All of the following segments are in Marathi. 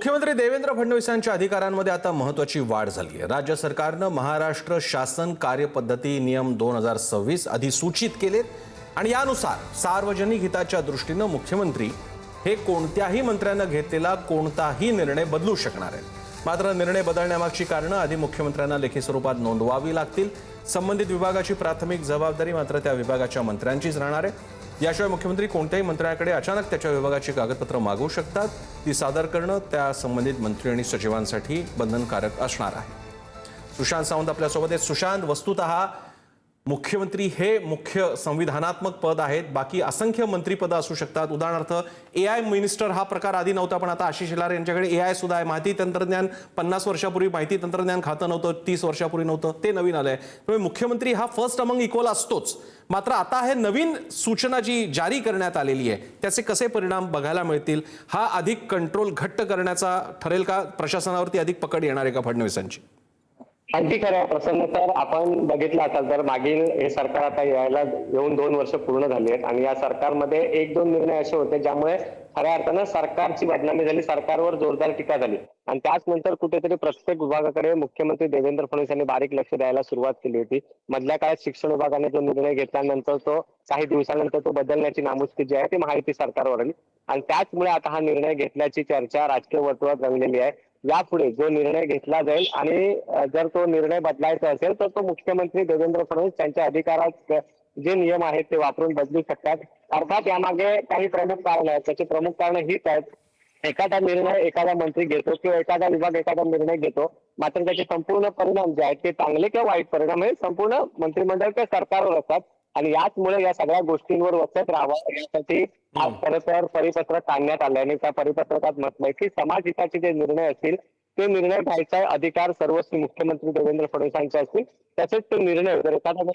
मुख्यमंत्री देवेंद्र फडणवीसांच्या अधिकारांमध्ये आता महत्त्वाची वाढ झाली आहे। राज्य सरकारनं महाराष्ट्र शासन कार्यपद्धती नियम 2026 अधिसूचित केलेत आणि यानुसार सार्वजनिक हिताच्या दृष्टीनं मुख्यमंत्री हे कोणत्याही मंत्र्यानं घेतलेला कोणताही निर्णय बदलू शकणार आहेत। मात्र निर्णय बदलण्यामागची कारणं आधी मुख्यमंत्र्यांना लेखी स्वरूपात नोंदवावी लागतील। संबंधित विभागाची प्राथमिक जबाबदारी मात्र त्या विभागाच्या मंत्र्यांचीच राहणार आहे। याशिवाय मुख्यमंत्री कोणत्याही मंत्र्याकडे अचानक त्याच्या विभागाची कागदपत्र मागवू शकतात। ती सादर करणं त्या संबंधित मंत्री आणि सचिवांसाठी बंधनकारक असणार आहे। सुशांत सावंत आपल्यासोबत आहेत। सुशांत, वस्तुतः मुख्यमंत्री हे मुख्य संविधानात्मक पद आहेत, बाकी असंख्य मंत्रिपद असू शकतात। उदाहरणार्थ एआय मिनिस्टर हा प्रकार आधी नव्हता, पण आता आशिष शेलार यांच्याकडे एआय सुद्धा आहे। माहिती तंत्रज्ञान 50 वर्षापूर्वी माहिती तंत्रज्ञान खातं नव्हतं, 30 वर्षापूर्वी नव्हतं, ते नवीन आलंय। त्यामुळे मुख्यमंत्री हा फर्स्ट अमंग इक्वल असतोच। मात्र आता हे नवीन सूचना जी जारी करण्यात आलेली आहे त्याचे कसे परिणाम बघायला मिळतील? हा अधिक कंट्रोल घट्ट करण्याचा ठरेल का? प्रशासनावरती अधिक पकड येणार आहे का फडणवीसांची? अगदी खरं प्रसन्न सर, आपण बघितलं असाल तर मागील हे सरकार आता यायला येऊन 2 वर्ष पूर्ण झाली आहेत आणि या सरकारमध्ये 1-2 निर्णय असे होते ज्यामुळे खऱ्या अर्थानं सरकारची बदनामी झाली, सरकारवर जोरदार टीका झाली आणि त्याच नंतर कुठेतरी प्रत्येक विभागाकडे मुख्यमंत्री देवेंद्र फडणवीस यांनी बारीक लक्ष द्यायला सुरुवात केली होती। मधल्या काळात शिक्षण विभागाने जो निर्णय घेतल्यानंतर तो काही दिवसानंतर तो बदलण्याची नामुष्की जी आहे ती महायुती सरकारवर आली आणि त्याचमुळे आता हा निर्णय घेतल्याची चर्चा राजकीय वर्तुळात रंगलेली आहे। यापुढे जो निर्णय घेतला जाईल आणि जर तो निर्णय बदलायचा असेल तर तो मुख्यमंत्री देवेंद्र फडणवीस त्यांच्या अधिकारात जे नियम आहेत ते वापरून बदलू शकतात। अर्थात यामागे काही प्रमुख कारण आहेत। त्याची प्रमुख कारण हीच आहेत, एखादा निर्णय एखादा मंत्री घेतो किंवा एखादा विभाग एखादा निर्णय घेतो, मात्र त्याचे संपूर्ण परिणाम जे आहेत ते चांगले किंवा वाईट परिणाम हे संपूर्ण मंत्रिमंडळ किंवा सरकारवर असतात आणि याचमुळे या सगळ्या गोष्टींवर वचक राहावं यासाठी आज खरं तर परिपत्रक काढण्यात आलं आणि त्या परिपत्रकात म्हटलंय की समाज हिताचे जे निर्णय असतील ते निर्णय घ्यायचा अधिकार सर्वस्वी मुख्यमंत्री देवेंद्र फडणवीसांचे असतील। तसेच तो निर्णय जर एखादा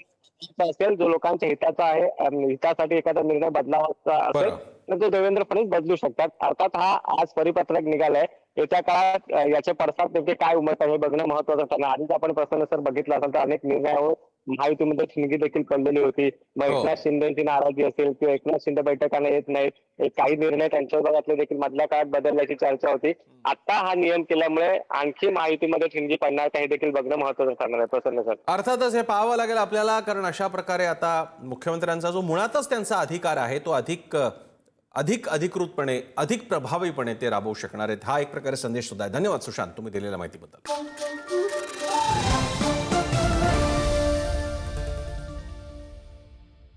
असेल जो लोकांच्या हिताचा आहे, हितासाठी एखादा निर्णय बदलावा असेल तर तो देवेंद्र फडणवीस बदलू शकतात। अर्थात हा आज परिपत्रक निघालाय, येत्या काळात याचे पडसाद नेमके काय उमटतात हे बघणं महत्वाचं ठरणार। आधीच आपण प्रसन्न सर बघितलं असेल तर अनेक निर्णयावर महायुतीमध्ये ठिणगी देखील पडलेली होती। मग एकनाथ शिंदेची नाराजी असेल किंवा एकनाथ शिंदे बैठकांना येत नाहीत, काही निर्णय त्यांच्या विभागातले देखील मधल्या काळात बदलण्याची चर्चा होती। आता हा नियम केल्यामुळे आणखी महायुतीमध्ये ठिणगी पडणार का हे देखील बघणं महत्वाचं ठरणार आहे प्रसन्न सर। अर्थातच हे पाहावं लागेल आपल्याला, कारण अशा प्रकारे आता मुख्यमंत्र्यांचा जो मुळातच त्यांचा अधिकार आहे तो अधिक अधिकृतपणे अधिक प्रभावीपणे ते राबवू शकणार आहेत। हा एक प्रकारे संदेश सुद्धा आहे। धन्यवाद सुशांत, तुम्ही दिलेल्या माहितीबद्दल।